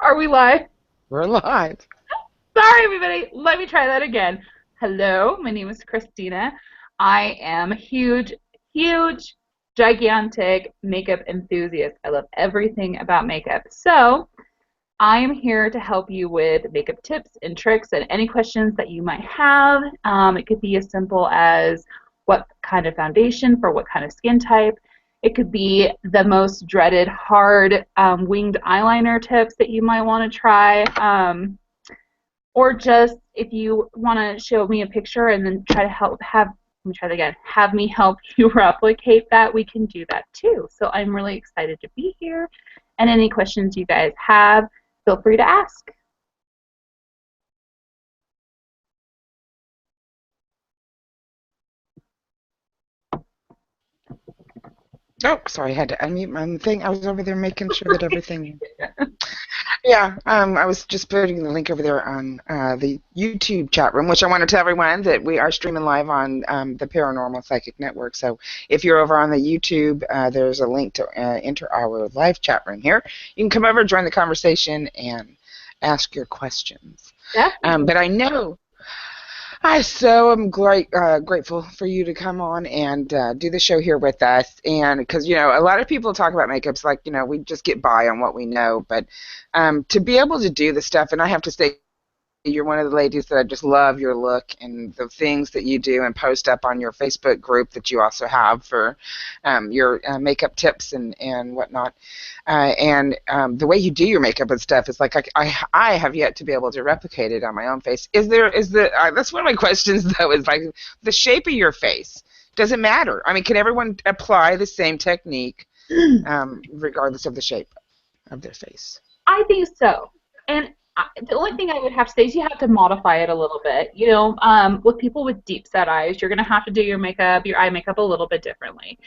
Are we live? We're live. Sorry, everybody. Let me try that again. Hello, my name is Christina. I am a huge, gigantic makeup enthusiast. I love everything about makeup. So, I am here to help you with makeup tips and tricks and any questions that you might have. It could be as simple as what kind of foundation for what kind of skin type. It could be the most dreaded hard winged eyeliner tips that you might want to try. Or just if you want to show me a picture and then try to let me try that again, have me help you replicate that, we can do that too. So I'm really excited to be here. And any questions you guys have, feel free to ask. Oh, sorry, I had to unmute my thing. I was over there making sure that everything. Yeah, I was just putting the link over there on the YouTube chat room, which I want to tell everyone that we are streaming live on the Paranormal Psychic Network. So if you're over on the YouTube, there's a link to enter our live chat room here. You can come over, join the conversation, and ask your questions. Definitely. But I know. I so am grateful for you to come on and do the show here with us. And because, a lot of people talk about makeups like, we just get by on what we know. But to be able to do the stuff, and I have to say, you're one of the ladies that I just love your look and the things that you do and post up on your Facebook group that you also have for your makeup tips and whatnot. And the way you do your makeup and stuff is like I have yet to be able to replicate it on my own face. That's one of my questions though, is like the shape of your face. Does it matter? I mean, can everyone apply the same technique regardless of the shape of their face? I think so. And the only thing I would have to say is you have to modify it a little bit. With people with deep set eyes, you're going to have to do your eye makeup a little bit differently.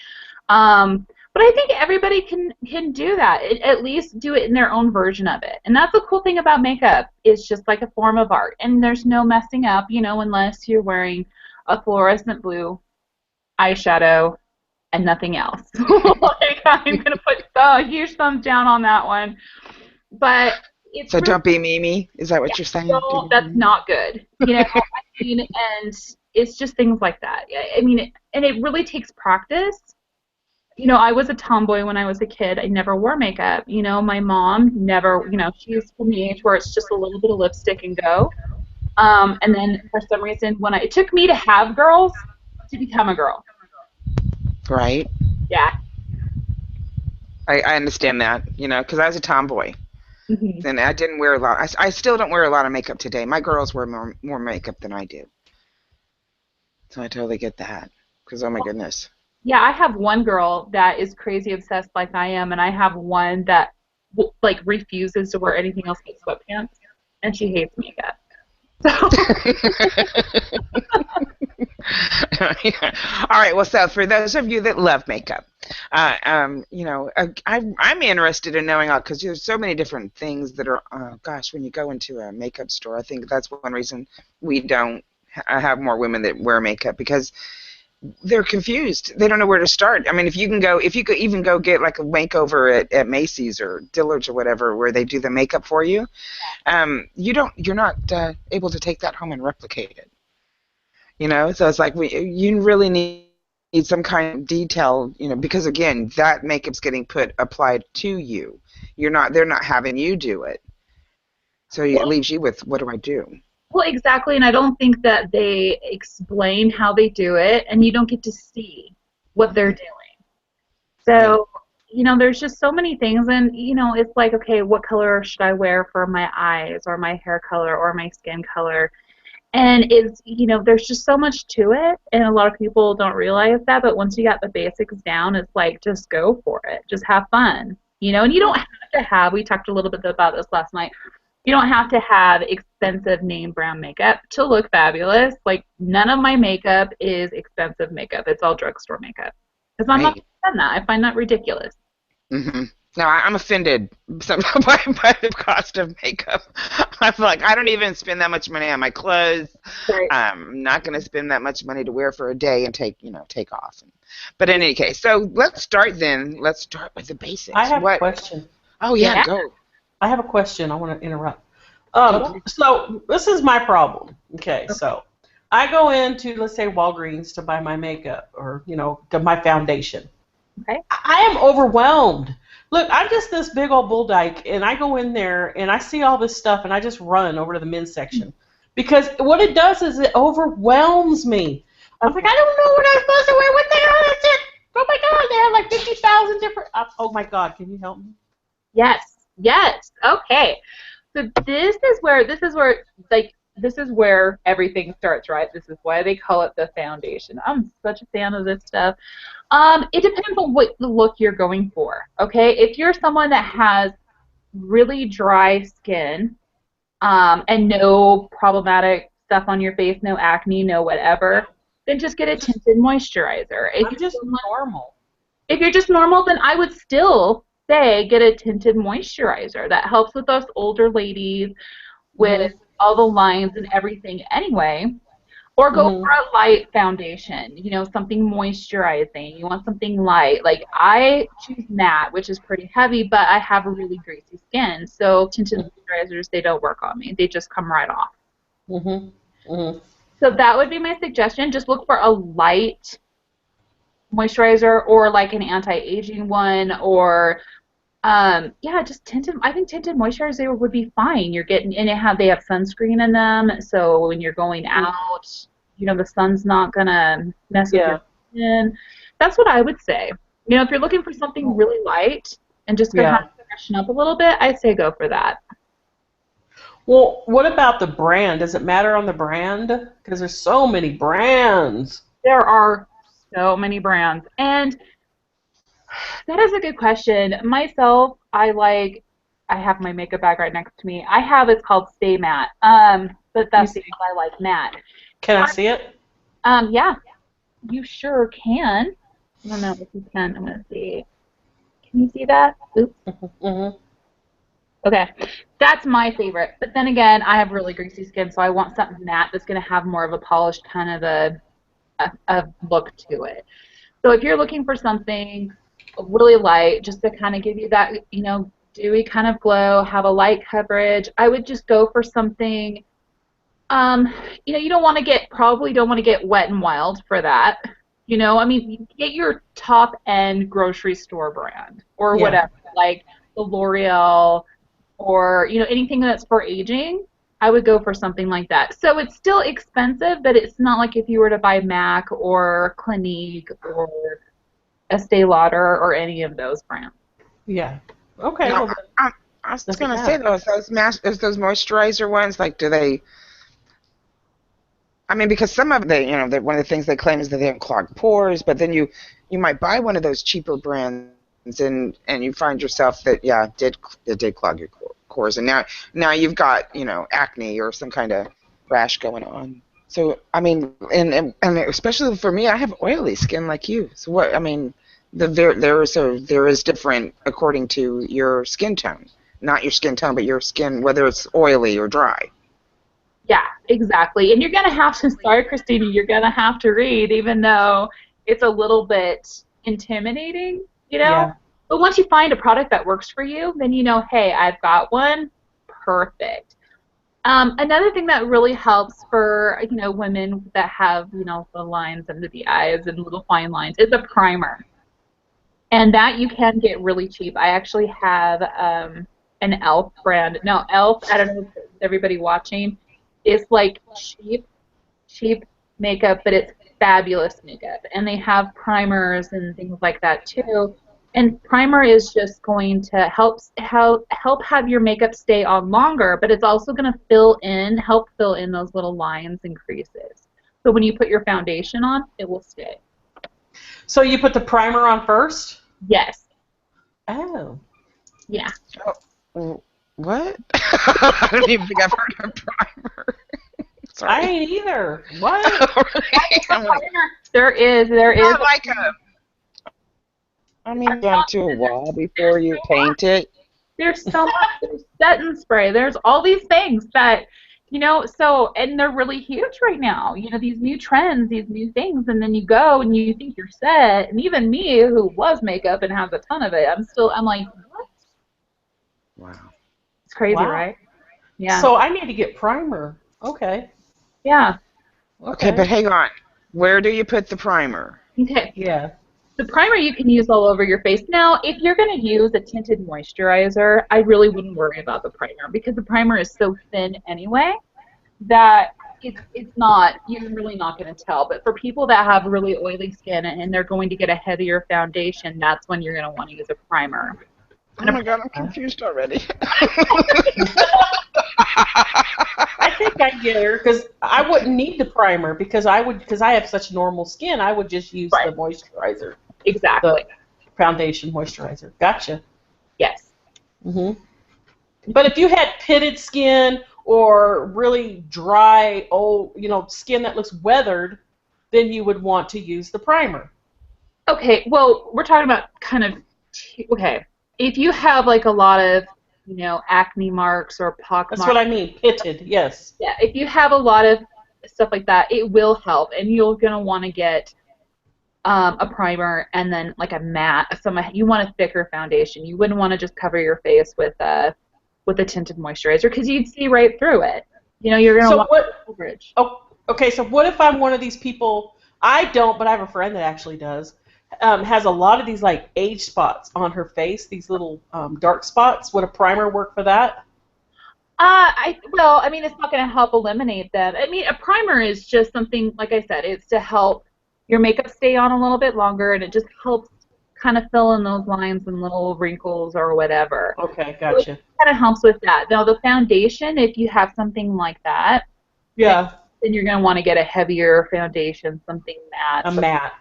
But I think everybody can do that. At least do it in their own version of it. And that's the cool thing about makeup. It's just like a form of art. And there's no messing up, unless you're wearing a fluorescent blue eyeshadow and nothing else. Like, I'm going to put a huge thumbs down on that one. But it's So really, don't be Mimi. Is that yeah, what you're saying? so that's not good. And it's just things like that. I mean, and it really takes practice. I was a tomboy when I was a kid. I never wore makeup. My mom never, she's from the age where it's just a little bit of lipstick and go. And then for some reason, it took me to have girls to become a girl. Right. Yeah. I understand that, because I was a tomboy. Hmm. And I didn't wear a lot. I still don't wear a lot of makeup today. My girls wear more makeup than I do. So I totally get that. Because, oh my goodness. Yeah, I have one girl that is crazy obsessed like I am, and I have one that like refuses to wear anything else but sweatpants, and she hates makeup. So All right. Well, so for those of you that love makeup, I'm interested in knowing because there's so many different things that are. Gosh, when you go into a makeup store, I think that's one reason we don't have more women that wear makeup because they're confused. They don't know where to start. I mean, if you could even go get like a makeover at Macy's or Dillard's or whatever, where they do the makeup for you, you're not able to take that home and replicate it. So it's like you really need some kind of detail, because again, that makeup's getting applied to you. They're not having you do it. So it well, leaves you with, what do I do? well, exactly, and I don't think that they explain how they do it, and you don't get to see what they're doing. Right. So, there's just so many things, and it's like, okay, what color should I wear for my eyes, or my hair color, or my skin color? And there's just so much to it, and a lot of people don't realize that. But once you got the basics down, it's like just go for it, just have fun, And you don't have to have. We talked a little bit about this last night. You don't have to have expensive name brand makeup to look fabulous. Like none of my makeup is expensive makeup. It's all drugstore makeup. Because I'm not Right. gonna spend that. I find that ridiculous. hmm Now I'm offended by the cost of makeup. I'm like, I don't even spend that much money on my clothes. Right. I'm not going to spend that much money to wear for a day and take off. But in any case, so let's start then. Let's start with the I basics. have a What? question. Oh yeah, Yeah. go. I have a question. I want to interrupt. Okay. So this is my problem. Okay, so I go into, let's say, Walgreens to buy my makeup or, my foundation. Okay. I am overwhelmed. Look, I'm just this big old bull dyke, and I go in there and I see all this stuff, and I just run over to the men's section because what it does is it overwhelms me. I'm like, I don't know what I'm supposed to wear. What the hell is it? Oh my God, they have like 50,000 different. Oh my God, can you help me? Yes. Yes. Okay. So this is where everything starts, right? This is why they call it the foundation. I'm such a fan of this stuff. It depends on what the look you're going for. Okay, if you're someone that has really dry skin, and no problematic stuff on your face, no acne, no whatever, then just get a tinted moisturizer. I'm just normal. If you're just normal, then I would still say get a tinted moisturizer. That helps with us older ladies with all the lines and everything anyway. Or go Hmm. for a light foundation, something moisturizing. You want something light. Like I choose matte, which is pretty heavy, but I have a really greasy skin. So tinted moisturizers, they don't work on me. They just come right off. Hmm. Hmm. So that would be my suggestion. Just look for a light moisturizer or like an anti-aging one or yeah, just tinted. I think tinted moisturizer would be fine. You're getting, and they have sunscreen in them, so when you're going out, the sun's not gonna mess with Yeah. your skin. That's what I would say. If you're looking for something really light and just gonna have Yeah. to freshen up a little bit, I'd say go for that. Well, what about the brand? Does it matter on the brand? Because there's so many brands. There are so many brands, and that is a good question. Myself, I have my makeup bag right next to me. It's called Stay Matte. But You that's see? because I like matte. Can I see it? Yeah, you sure can. I don't know if you can. I'm gonna see. Can you see that? Oops. Hmm. Okay, that's my favorite. But then again, I have really greasy skin, so I want something matte that's gonna have more of a polished kind of a look to it. So if you're looking for something really light, just to kind of give you that, dewy kind of glow, have a light coverage, I would just go for something. Um, you don't want to probably don't want to get Wet and Wild for that. I mean, get your top end grocery store brand or Yeah. whatever, like the L'Oreal or anything that's for aging. I would go for something like that. So it's still expensive, but it's not like if you were to buy MAC or Clinique or Estee Lauder or any of those brands. Yeah. Okay. Now, Well, that I was doesn't gonna say matter. though, is those moisturizer ones like do they? I mean, because some of the, one of the things they claim is that they don't clog pores, but then you might buy one of those cheaper brands and you find yourself that yeah, it did clog your pores, and now you've got acne or some kind of rash going on. So I mean, and especially for me, I have oily skin like you. So what I mean, there is different according to your skin tone, not your skin tone, but your skin whether it's oily or dry. Yeah, exactly. And you're going to have to, sorry, Christina, you're going to have to read, even though it's a little bit intimidating, you know? Yeah. But once you find a product that works for you, then hey, I've got one. Perfect. Another thing that really helps for, women that have, the lines under the eyes and little fine lines is a primer. And that you can get really cheap. I actually have an Elf brand. No, Elf, I don't know if everybody watching, is like cheap makeup, but it's fabulous makeup. And they have primers and things like that too. And primer is just going to help have your makeup stay on longer, but it's also going to help fill in those little lines and creases. So when you put your foundation on, it will stay. So you put the primer on first? Yes. Oh. Yeah. What? I don't even think I've heard of primer. I Sorry. ain't either. What? I'm like, There is not like a. I mean, down to a wall before you paint it. there's so much, there's setting spray, there's all these things that, and they're really huge right now, these new trends, these new things, and then you go and you think you're set, and even me who loves makeup and has a ton of it, I'm like, what? Wow. It's crazy, Wow. right? Yeah. So I need to get primer. Okay. Yeah. Okay, but hang on. Where do you put the primer? Okay. Yeah. The primer you can use all over your face. Now, if you're going to use a tinted moisturizer, I really wouldn't worry about the primer because the primer is so thin anyway that it's not, you're really not going to tell. But for people that have really oily skin and they're going to get a heavier foundation, that's when you're going to want to use a primer. Oh my God, I'm confused already. I think I get her because I wouldn't need the primer because I have such normal skin. I would just use the moisturizer, Exactly. the foundation moisturizer. Gotcha. Yes. But if you had pitted skin or really dry, old, skin that looks weathered, then you would want to use the primer. Okay, well, we're talking about kind of, okay, if you have like a lot of, acne marks or pock That's marks. what I mean, pitted, yes. Yeah, if you have a lot of stuff like that, it will help, and you're going to want to get a primer and then like a matte. You want a thicker foundation. You wouldn't want to just cover your face with a tinted moisturizer because you'd see right through it. You're going to want coverage. Oh, okay, so what if I'm one of these people, I don't, but I have a friend that actually does, has a lot of these like age spots on her face, these little dark spots. Would a primer work for that? It's not going to help eliminate them. I mean, a primer is just something, like I said, it's to help your makeup stay on a little bit longer, and it just helps kind of fill in those lines and little wrinkles or whatever. Okay, gotcha. So it kind of helps with that. Now, the foundation, if you have something like that, yeah, then you're going to want to get a heavier foundation, something matte. A matte.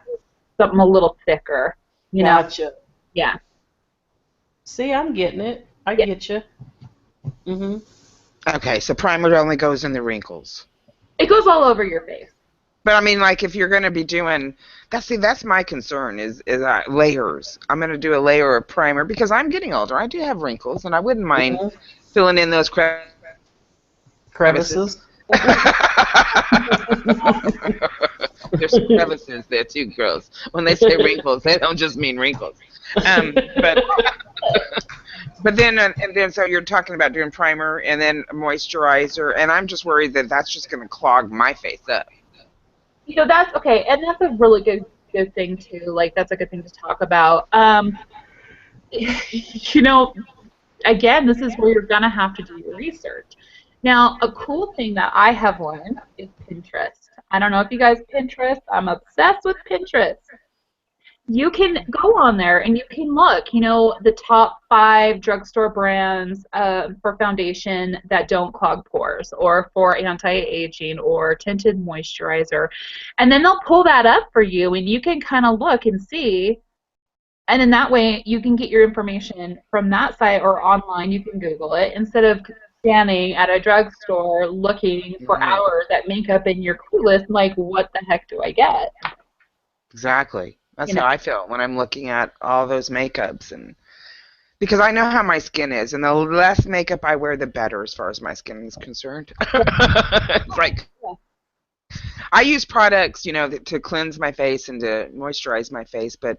Something a little thicker, Gotcha. Yeah. See, I'm getting it. I get you. Okay, so primer only goes in the wrinkles. It goes all over your face. But I mean, like if you're going to be doing, that's my concern is layers. I'm going to do a layer of primer because I'm getting older. I do have wrinkles, and I wouldn't mind filling in those crevices. There's crevices there too, girls. When they say wrinkles, they don't just mean wrinkles. But then so you're talking about doing primer and then moisturizer, and I'm just worried that that's just going to clog my face up. That's okay, and that's a really good thing too. Like that's a good thing to talk about. Again, this is where you're gonna have to do your research. Now, a cool thing that I have learned is Pinterest. I don't know if you guys Pinterest. I'm obsessed with Pinterest. You can go on there and you can look, the top 5 drugstore brands for foundation that don't clog pores or for anti-aging or tinted moisturizer. And then they'll pull that up for you and you can kind of look and see. And in that way, you can get your information from that site or online. You can Google it instead of standing at a drugstore looking for hours at makeup and you're clueless, like, what the heck do I get? Exactly. That's how I feel when I'm looking at all those makeups, and because I know how my skin is, and the less makeup I wear, the better as far as my skin is concerned. It's like I use products, to cleanse my face and to moisturize my face, but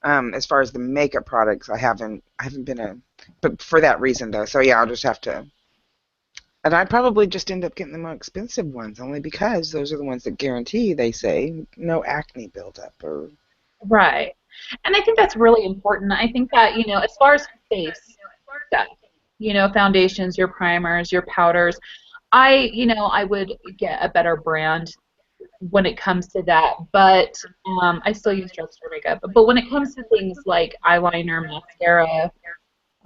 as far as the makeup products, I haven't been but for that reason though. So yeah, I'll just have to. And I'd probably just end up getting the more expensive ones, only because those are the ones that guarantee, they say, no acne buildup or. Right. And I think that's really important. I think that, as far as face stuff, foundations, your primers, your powders, I would get a better brand when it comes to that. But I still use drugstore makeup. But when it comes to things like eyeliner, mascara,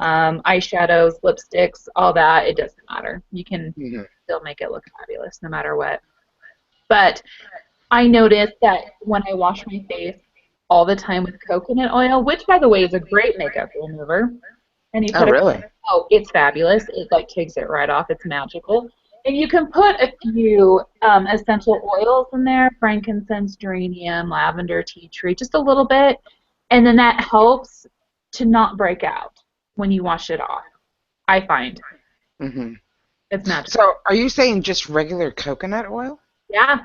eyeshadows, lipsticks, all that, it doesn't matter. You can still make it look fabulous no matter what. But I noticed that when I wash my face all the time with coconut oil, which by the way is a great makeup remover. And you really? It's fabulous. It takes it right off. It's magical. And you can put a few essential oils in there: frankincense, geranium, lavender, tea tree, just a little bit, and then that helps to not break out when you wash it off. I find. It's magical. So, are you saying just regular coconut oil? Yeah.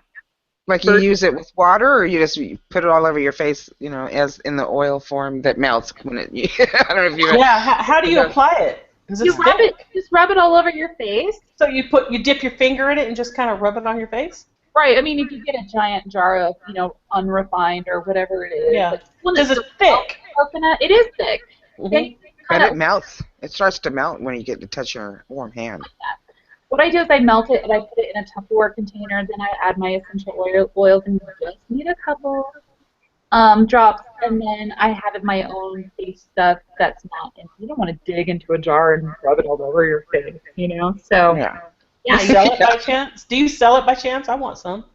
Like you use it with water, or you just put it all over your face, as in the oil form that melts when it. I don't know if you. Yeah. How do you apply it? Because You it's rub it, thick. just rub it all over your face. So you dip your finger in it and just kind of rub it on your face? Right. I mean, if you get a giant jar of, unrefined or whatever it is, Yeah. like one Because that's it's thick. coconut, it is thick. Then Hmm. you But kind it of melts. It starts to melt when you get to touch your warm hand. what I do is I melt it and I put it in a Tupperware container. Then I add my essential oils and just need a couple drops, and then I have my own face stuff that's not. And you don't want to dig into a jar and rub it all over your face. So Yeah. You yeah, sell it by chance? Do you sell it by chance? I want some.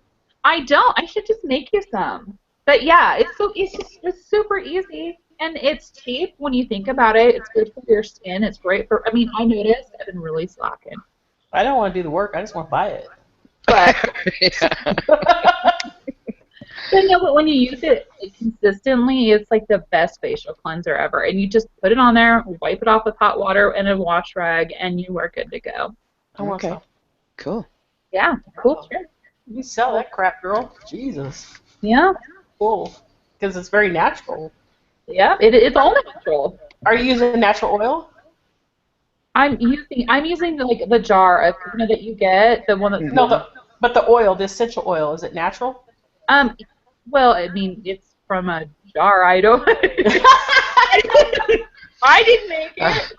I don't. I should just make you some. But yeah, it's super easy and it's cheap when you think about it. It's good for your skin. It's great for. I mean, I noticed I've been really slacking, I don't want to do the work. I just want to buy it. but Yeah. but no, but when you use it consistently, it's like the best facial cleanser ever. And you just put it on there, wipe it off with hot water and a wash rag, and you are good to go. I want Okay. some. Cool. Yeah, cool trick. You sell that crap, girl. Jesus. Yeah, Cool. Because it's very natural. yeah, it's all natural. Are you using natural oil? I'm using the jar of that you get, the one that's Mhm. No, but the oil, the essential oil, is it natural? um well, I mean it's from a jar. I don't I didn't make it.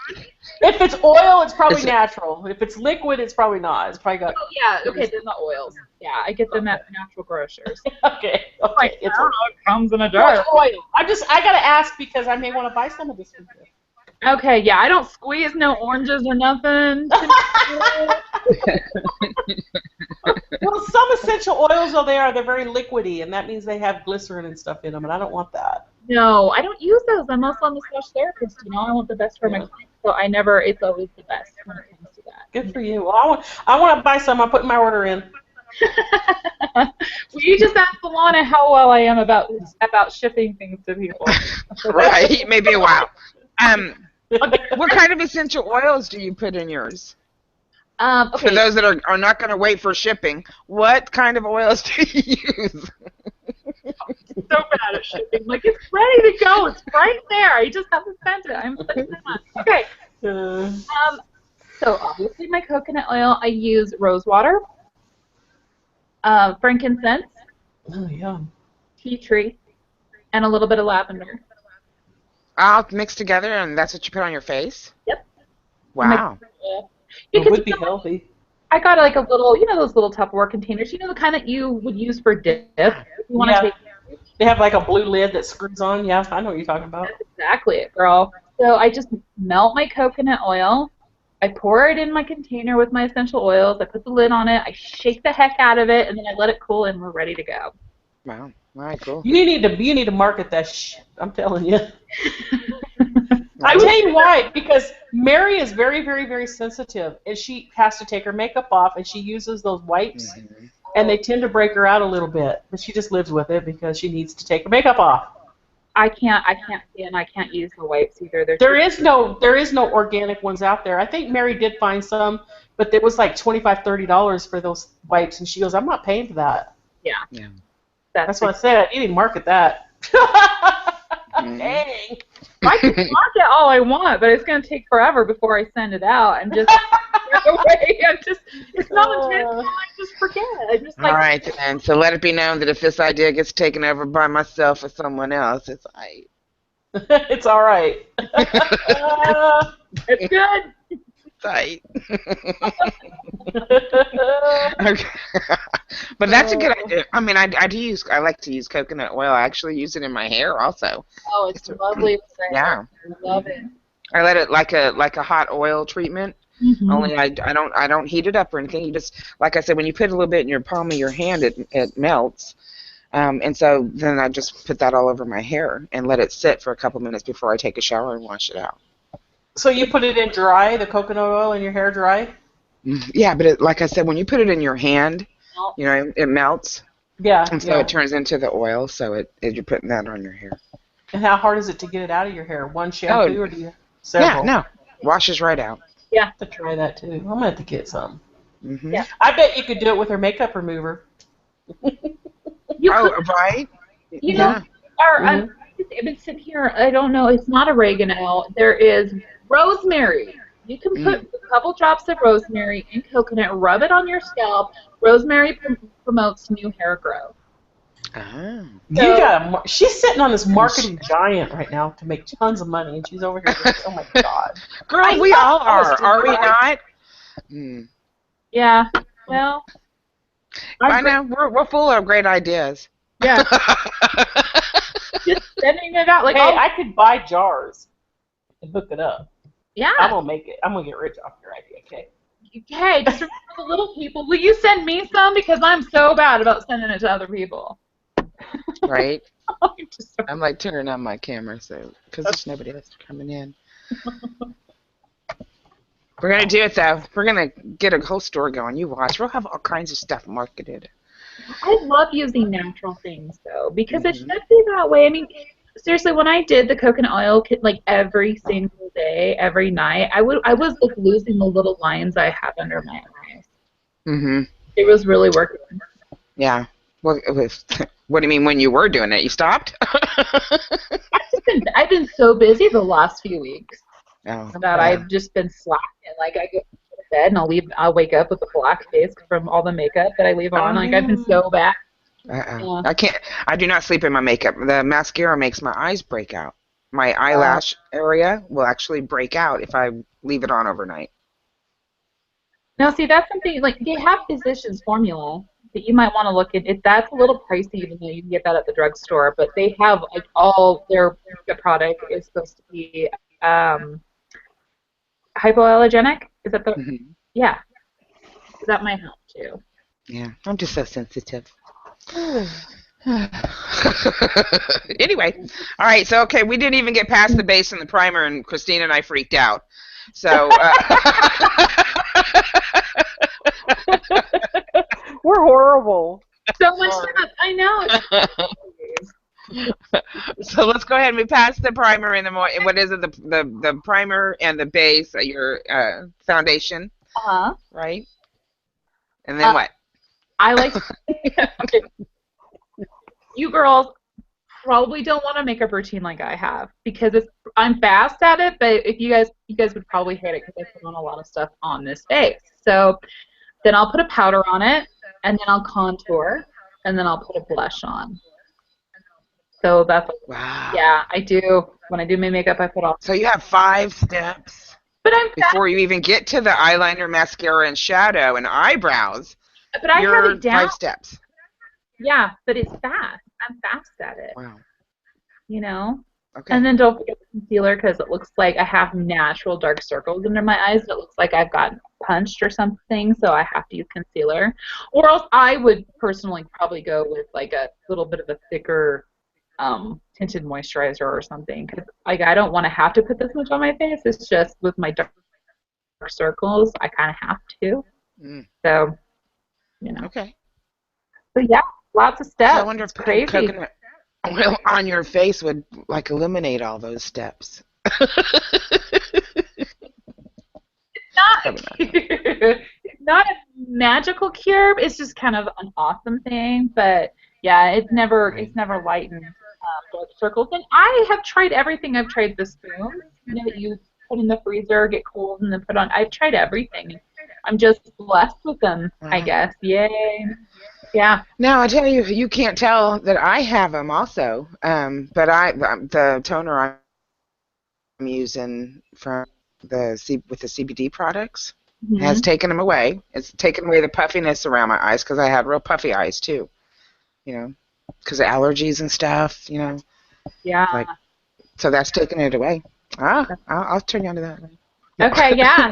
If it's oil, it's probably Is it- natural. If it's liquid, it's probably not. It's probably got. Oh, yeah, okay, then the oils. Yeah, I get them at natural grocers. Okay. Like, Okay. I It's don't know, it comes in a no, jar. it's oil. I gotta ask because I may want to buy some of this for you. Okay, yeah, I don't squeeze no oranges or nothing. Well, some essential oils, though, they're very liquidy, and that means they have glycerin and stuff in them, and I don't want that. No, I don't use those. I'm also a massage therapist. I want the best for my Yeah. clients, so it's always the best when it comes to that. Good for you. Well, I want to buy some. I'm putting my order in. Well, you just ask Alana how well I am about shipping things to people. Right. Maybe a while. What kind of essential oils do you put in yours? For Okay, those that are not going to wait for shipping, what kind of oils do you use? so bad at shipping. Like, it's ready to go. It's right there. I just haven't sent it. I'm putting it on. Okay. So obviously my coconut oil, I use rose water, frankincense, Oh, yeah. tea tree, and a little bit of lavender. All mixed together, and that's what you put on your face? Yep. Wow. It Because would be healthy. I got like a little, those little Tupperware containers, the kind that you would use for dip. If you want to Yeah. take They have like a blue lid that screws on. Yeah, I know what you're talking about. That's exactly it, girl. So I just melt my coconut oil. I pour it in my container with my essential oils. I put the lid on it. I shake the heck out of it, and then I let it cool, and we're ready to go. Wow. All right, cool. You need to market that shit. I'm telling you. I tell you why, because Mary is very, very, very sensitive, and she has to take her makeup off, and she uses those wipes, Mhm. and they tend to break her out a little bit, but she just lives with it because she needs to take her makeup off. I can't and I can't use the wipes either. There is no organic ones out there. I think Mary did find some, but it was like $25-$30 for those wipes, and she goes, "I'm not paying for that." Yeah. That's what I said. You need to market that. Mhm. Dang. I can market all I want, but it's going to take forever before I send it out. I'm just it's not intentional. I just forget. I just All right, then. So let it be known that if this idea gets taken over by myself or someone else, it's like... It's all right. it's good. Tight. Okay. But that's a good idea. I mean, I like to use coconut oil. I actually use it in my hair also. Oh, it's lovely. Yeah. I love it. I let it like a hot oil treatment. Mhm. Only I don't heat it up or anything. You just, like I said, when you put a little bit in your palm of your hand, it melts. And so then I just put that all over my hair and let it sit for a couple minutes before I take a shower and wash it out. So you put it in dry, the coconut oil in your hair dry? Yeah, but like I said, when you put it in your hand, it melts, Yeah. and so it turns into the oil. So you're putting that on your hair. And how hard is it to get it out of your hair? One shampoo or do you several? Yeah, no, washes right out. Yeah. I have to try that too. I'm gonna have to get some. Mm-hmm. Yeah. I bet you could do it with her makeup remover. You Oh, could, right. know, I've been sitting here. I don't know. It's not oregano. There is rosemary. You can put a couple drops of rosemary and coconut, rub it on your scalp. Rosemary promotes new hair growth. Ah. You got she's sitting on this marketing giant right now to make tons of money, and she's over here just, oh my God. Girl, we all are we right? not? Yeah, well. I know, we're full of great ideas. Yeah. Just sending it out. Like, hey, I could buy jars and hook it up. Yeah. I'm going to make it. I'm going to get rich off your idea, okay? Hey, just remember the little people. Will you send me some? Because I'm so bad about sending it to other people. Right? I'm like turning on my camera so because there's nobody else coming in. We're going to do it, though. We're going to get a whole store going. You watch. We'll have all kinds of stuff marketed. I love using natural things, though, because it should be that way. I mean, seriously, when I did the coconut oil kit, like every single day, every night, I was like losing the little lines I have under my eyes. Mm-hmm. It was really working. Yeah. Well, what do you mean when you were doing it? You stopped? I've been so busy the last few weeks that yeah. I've just been slacking. Like I go to bed and I'll wake up with a black face from all the makeup that I leave on. Like I've been so bad. Yeah. I do not sleep in my makeup. The mascara makes my eyes break out. My eyelash area will actually break out if I leave it on overnight. Now, see, that's something, like, they have Physicians Formula that you might want to look at. That's a little pricey, even though you can get that at the drugstore, but they have, like, all their makeup product is supposed to be hypoallergenic. Is that the, yeah. That might help, too. Yeah, I'm just so sensitive. Anyway, all right, so, okay, we didn't even get past the base and the primer, and Christina and I freaked out. So, we're horrible. So much stuff. I know. So let's go ahead and we pass the primer and what is it? The primer and the base, your foundation. Right. And then what? I like. You girls probably don't want a makeup routine like I have because I'm fast at it, but if you guys would probably hate it because I put on a lot of stuff on this face. So then I'll put a powder on it, and then I'll contour, and then I'll put a blush on. So that's yeah, I do. When I do my makeup, I put on. So you have 5 steps. But I'm before you even get to the eyeliner, mascara, and shadow and eyebrows. But I have it down. 5 steps. Yeah, but it's fast. I'm fast at it. Wow. You know? Okay. And then don't forget the concealer because it looks like I have natural dark circles under my eyes. It looks like I've gotten punched or something, so I have to use concealer. Or else I would personally probably go with like a little bit of a thicker tinted moisturizer or something because like I don't want to have to put this much on my face. It's just with my dark circles, I kind of have to. So, you know. Okay. So yeah, lots of steps. I wonder if putting coconut oil on your face would like eliminate all those steps. It's not a magical cure. It's just kind of an awesome thing. But yeah, it's never lightened dark circles. And I have tried everything. I've tried the spoons, that you put in the freezer, get cold, and then put on. I've tried everything. I'm just blessed with them, I guess. Yay. Yeah. Now I tell you, you can't tell that I have them also. But the toner I'm using from with the CBD products has taken them away. It's taken away the puffiness around my eyes because I had real puffy eyes too. You know, because of allergies and stuff. You know. Yeah. So that's taken it away. I'll turn you on to that. Okay. Yeah.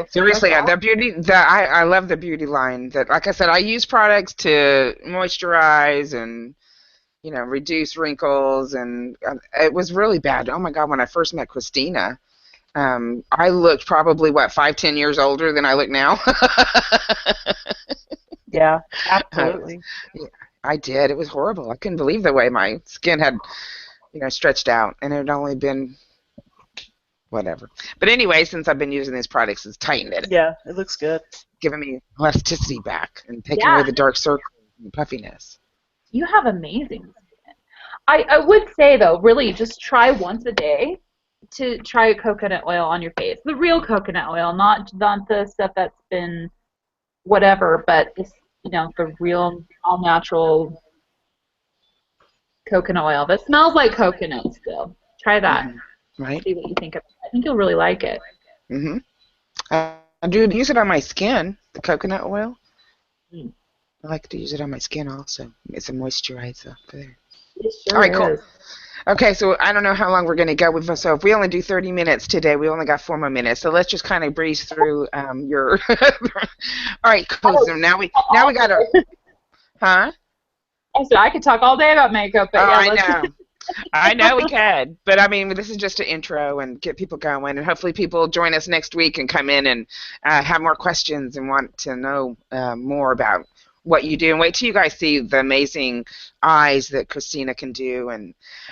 Seriously, I love the beauty line. That, like I said, I use products to moisturize and, you know, reduce wrinkles, and it was really bad. Oh my God, when I first met Christina, I looked probably 5-10 years older than I look now. Yeah, absolutely. I did. It was horrible. I couldn't believe the way my skin had, you know, stretched out, and it had only been. Whatever. But anyway, since I've been using these products, it's tightened it. Yeah, it looks good. Giving me elasticity back and taking away the dark circles and puffiness. You have amazing skin. I would say, though, really just try once a day to try coconut oil on your face. The real coconut oil, not the stuff that's been whatever, but it's, the real all natural coconut oil that smells like coconut still. Try that. Right. See what you think of it. I think you'll really like it. Mhm. I do use it on my skin, the coconut oil. Mm. I like to use it on my skin also. It's a moisturizer for there. It sure All right, cool. is. Okay, so I don't know how long we're going to go with. So if we only do 30 minutes today, we only got 4 more minutes. So let's just kind of breeze through your. All right, cool. So now we got our. Huh? So I could talk all day about makeup, but Oh, yeah, I know. I know we can, but I mean, this is just an intro and get people going, and hopefully people join us next week and come in and have more questions and want to know more about what you do. And wait till you guys see the amazing eyes that Christina can do,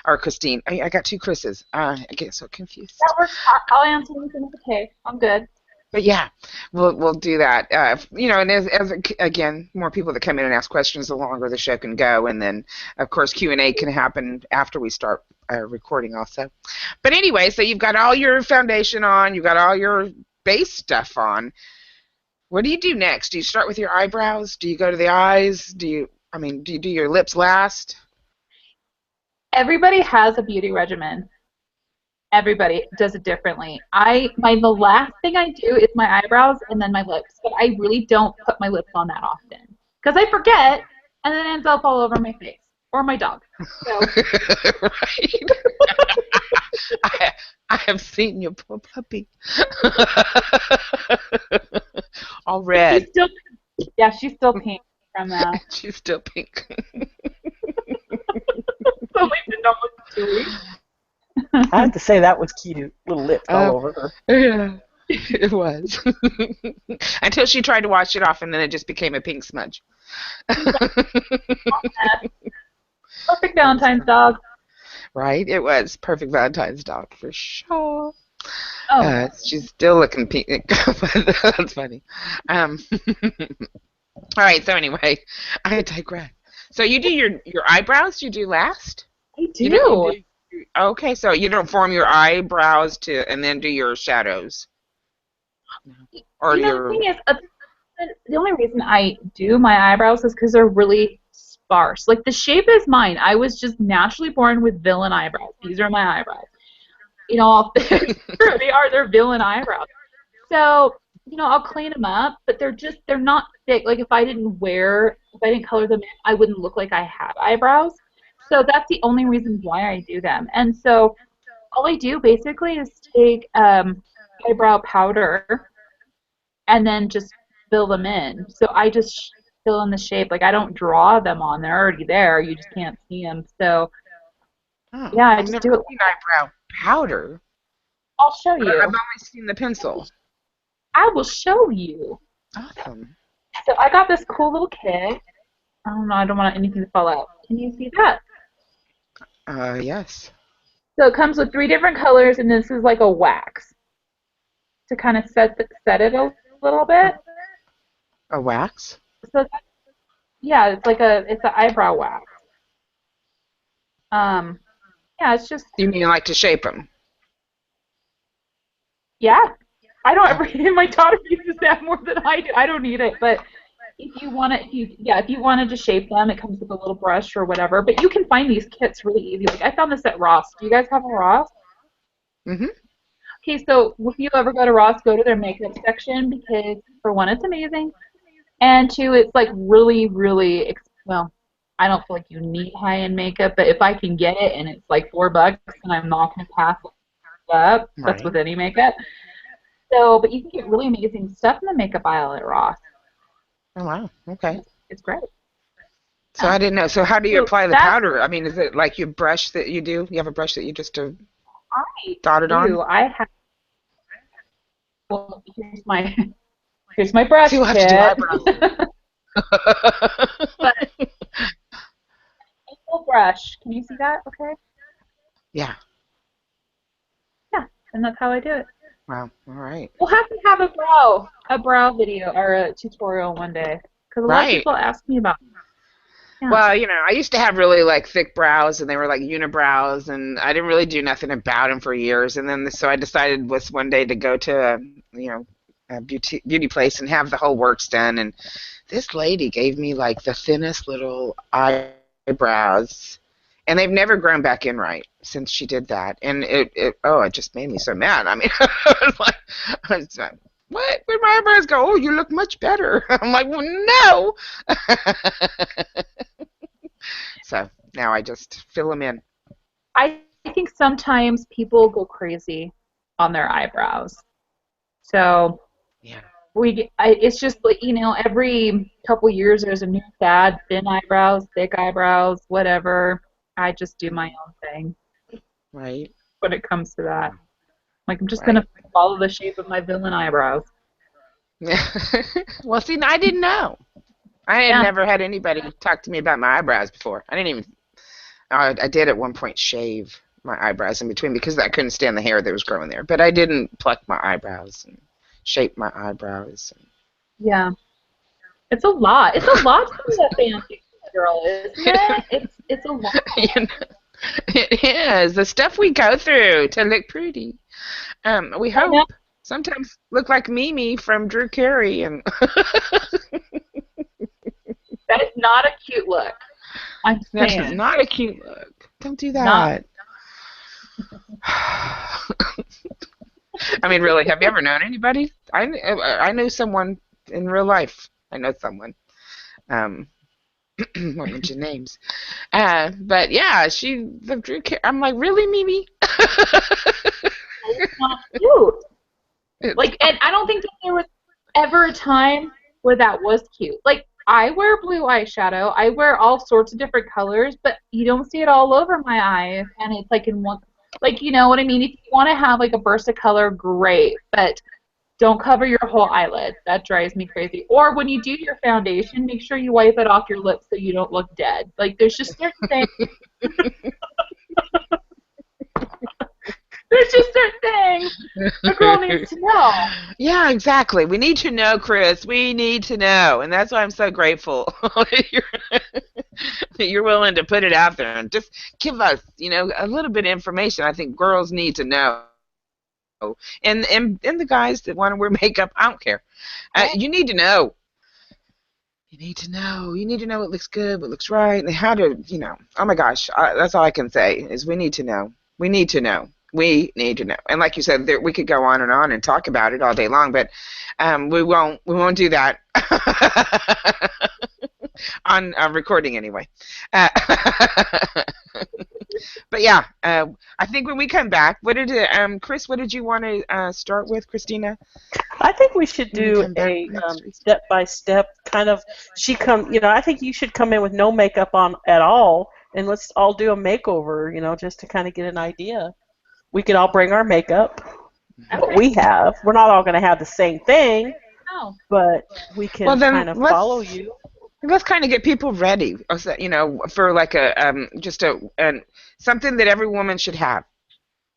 or Christine. I got two Chris's. I get so confused. that works. I'll answer anything. Okay, I'm good. But yeah, we'll do that. And as again, more people that come in and ask questions, the longer the show can go, and then of course Q&A can happen after we start recording also. But anyway, so you've got all your foundation on, you've got all your base stuff on. What do you do next? Do you start with your eyebrows? Do you go to the eyes? Do you do your lips last? Everybody has a beauty regimen. Everybody does it differently. The last thing I do is my eyebrows and then my lips, but I really don't put my lips on that often because I forget, and then it ends up all over my face or my dog. So. Right. I have seen your poor puppy. All red. She's still pink from that. She's still pink. So we did not look chewy. I have to say that was cute. Little lips all over her. Yeah, it was. Until she tried to wash it off, and then it just became a pink smudge. Perfect Valentine's dog. Right? It was perfect Valentine's dog for sure. Oh. She's still looking pink. That's funny. All right. So anyway, I digress. So you do your eyebrows? You do last? I do. You do. Okay, so you don't form your eyebrows and then do your shadows, or the thing is, the only reason I do my eyebrows is because they're really sparse. Like the shape is mine. I was just naturally born with villain eyebrows. These are my eyebrows. They're villain eyebrows. So I'll clean them up, but they're not thick. Like if I didn't color them in, I wouldn't look like I had eyebrows. So that's the only reason why I do them. And so all I do basically is take eyebrow powder and then just fill them in. So I just fill in the shape. Like I don't draw them on. They're already there. You just can't see them. So yeah, I just do it. I've never seen eyebrow powder. I'll show you. I've only seen the pencil. I will show you. Awesome. So I got this cool little kit. I don't know. I don't want anything to fall out. Can you see that? Yes. So it comes with 3 different colors, and this is like a wax to kind of set it a little bit. A wax? So yeah, it's an eyebrow wax. Yeah, it's just. You mean like to shape them? Yeah, I don't ever. My daughter uses that more than I do. I don't need it, but if you wanted to shape them, it comes with a little brush or whatever. But you can find these kits really easy. Like I found this at Ross. Do you guys have a Ross? Mhm. Okay, so if you ever go to Ross, go to their makeup section because for one, it's amazing, and two, it's like really, really well. I don't feel like you need high-end makeup, but if I can get it and it's like $4 and I'm not going to pass it up, that's with any makeup. So, but you can get really amazing stuff in the makeup aisle at Ross. Oh, wow. Okay. It's great. So I didn't know. So how do you apply the powder? I mean, is it like your brush that you do? You have a brush that you just dot it on? I have. Well, here's my brush You'll have to do eyebrows. But a full brush. Can you see that? Okay. Yeah. Yeah, and that's how I do it. Wow. All right. We'll have to have a brow video or a tutorial one day because a lot of people ask me about it. Yeah. Well, I used to have really like thick brows, and they were like unibrows, and I didn't really do nothing about them for years. And then so I decided was one day to go to a beauty place and have the whole works done. And this lady gave me like the thinnest little eyebrows, and they've never grown back in right since she did that. And it just made me so mad. I mean, I was like, what? Where'd my eyebrows go? Oh, you look much better. I'm like, well, no. So now I just fill them in. I think sometimes people go crazy on their eyebrows. So Yeah. it's just like, every couple years there's a new fad, thin eyebrows, thick eyebrows, whatever. I just do my own thing Right. when it comes to that. Like, I'm just Right. going to follow the shape of my villain eyebrows. Well, see, I didn't know. I had Yeah. never had anybody talk to me about my eyebrows before. I didn't even. I did at one point shave my eyebrows in between because I couldn't stand the hair that was growing there. But I didn't pluck my eyebrows and shape my eyebrows. Yeah. It's a lot. It's a lot to be a fancy girl, isn't it? It's a lot. It is the stuff we go through to look pretty. We I know. hope. Sometimes look like Mimi from Drew Carey, and That is not a cute look. I'm that is saying. not a cute look. Don't do Not- that. I mean, really, have you ever known anybody? I know someone in real life. I know someone. Won't mention names. But yeah, the Drew Carey. I'm like, really, Mimi? It's not cute. Like, and I don't think that there was ever a time where that was cute. Like, I wear blue eyeshadow. I wear all sorts of different colors, but you don't see it all over my eyes, and it's like in one. Like, you know what I mean? If you want to have like a burst of color, great, but don't cover your whole eyelid. That drives me crazy. Or when you do your foundation, make sure you wipe it off your lips so you don't look dead. Like, there's just certain things. There's just certain things a girl needs to know. Yeah, exactly. We need to know, Chris. We need to know, and that's why I'm so grateful that you're willing to put it out there and just give us, a little bit of information. I think girls need to know, and the guys that want to wear makeup, I don't care. You need to know. You need to know. You need to know what looks good, what looks right, and how to, Oh my gosh, that's all I can say is we need to know. We need to know. We need to know. And like you said, we could go on and talk about it all day long, but we won't do that on recording anyway. But yeah, I think when we come back, Chris, what did you want to start with, Christina? I think we should When we do come back a next week. step-by-step kind of. I think you should come in with no makeup on at all, and let's all do a makeover. Just to kind of get an idea. We could all bring our makeup. What we have. We're not all going to have the same thing, No. but we can Well, then kind of follow you. Let's kind of get people ready, for like something that every woman should have.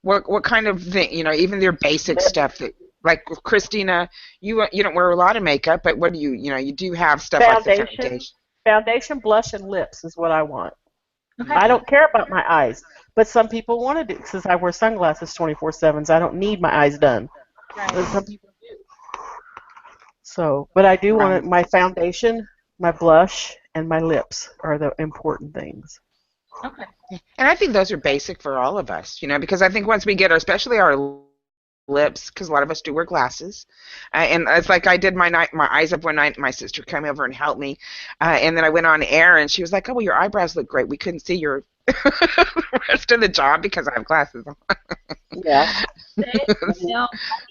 What kind of thing, even their basic stuff that, like Christina, you don't wear a lot of makeup, but what do you do have stuff like the foundation. Foundation, blush, and lips is what I want. Okay. I don't care about my eyes, but some people want to do. Since I wear sunglasses 24/7, I don't need my eyes done. Right. But some people do. So, but I do want my foundation, my blush, and my lips are the important things. Okay. And I think those are basic for all of us, because I think once we get especially our lips, because a lot of us do wear glasses, and it's like I did my eyes up one night. My sister came over and helped me, and then I went on air, and she was like, "Oh, well, your eyebrows look great. We couldn't see your rest of the job because I have glasses on." Yeah. I think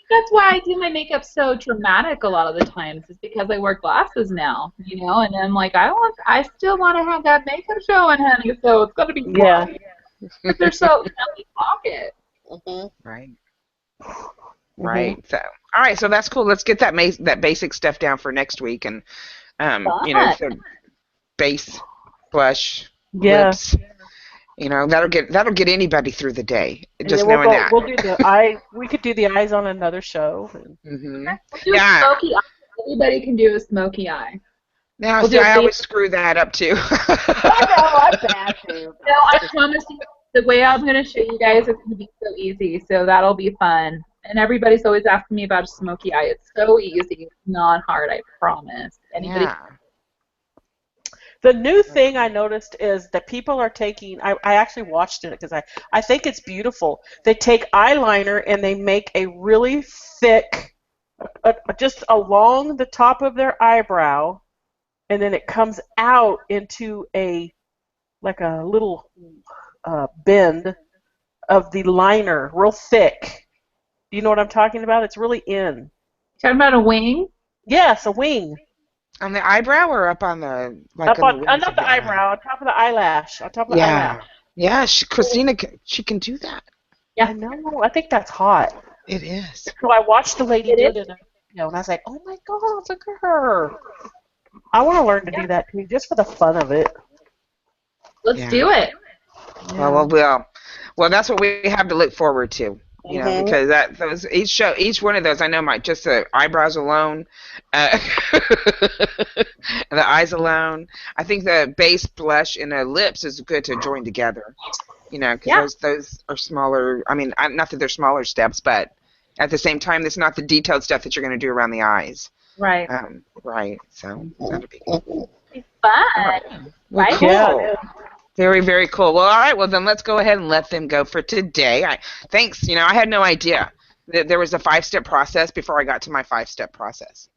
that's why I do my makeup so dramatic a lot of the times. Is because I wear glasses now, and I'm like, I still want to have that makeup showing, honey. So it's gonna be Yeah. But they're so in the pocket. Mm-hmm. Right. Mm-hmm. Right. So, all right. So that's cool. Let's get that basic stuff down for next week, and so base, blush, Yeah. lips. That'll get anybody through the day. Just we'll knowing that. We'll do the eye. We could do the eyes on another show. Mm-hmm. We'll do Yeah. a smoky eye. Everybody can do a smoky eye. Now, We'll see, do a I base. always screw that up too. I know, I'm bad too. No, I promise you, the way I'm going to show you guys is going to be so easy, so that'll be fun. And everybody's always asking me about a smoky eye. It's so easy. It's not hard, I promise. Anybody? Yeah. The new thing I noticed is that people are taking, I actually watched it because I think it's beautiful. They take eyeliner and they make a really thick, just along the top of their eyebrow, and then it comes out into like a little bend of the liner, real thick. Do you know what I'm talking about? It's really in. Talking about a wing? Yes, a wing. On the eyebrow or up on the Up on the on, wings not of the the eye? eyebrow, on top of the eyelash, on top of the Yeah. eyelash. Yeah, Christina, she can do that. Yeah. I know. I think that's hot. It is. So I watched the lady It do is. it in a video, and I was like, "Oh my God, look at her!" I want to learn to do that too, just for the fun of it. Let's Yeah. do it. Well, that's what we have to look forward to. You know, Mhm. because each one of those, I know just the eyebrows alone, the eyes alone. I think the base blush and the lips is good to join together. You know, because those are smaller. I mean, not that they're smaller steps, but at the same time, it's not the detailed stuff that you're going to do around the eyes. Right. Right. So that'll be cool. It's fun. Well, Right? cool. Yeah. Very, very cool. Well, all right. Well, then let's go ahead and let them go for today. Thanks. You know, I had no idea that there was a 5-step process before I got to my 5-step process.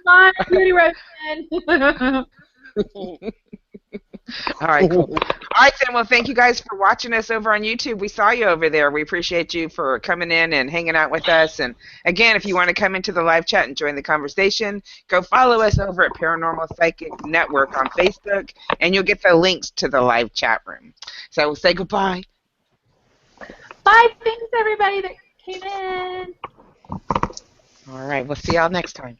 Fun. Beauty regimen. All right, cool. All right, then. Well, thank you guys for watching us over on YouTube. We saw you over there. We appreciate you for coming in and hanging out with us. And again, if you want to come into the live chat and join the conversation, go follow us over at Paranormal Psychic Network on Facebook, and you'll get the links to the live chat room. So we'll say goodbye. Bye. Thanks, everybody that came in. All right, we'll see y'all next time.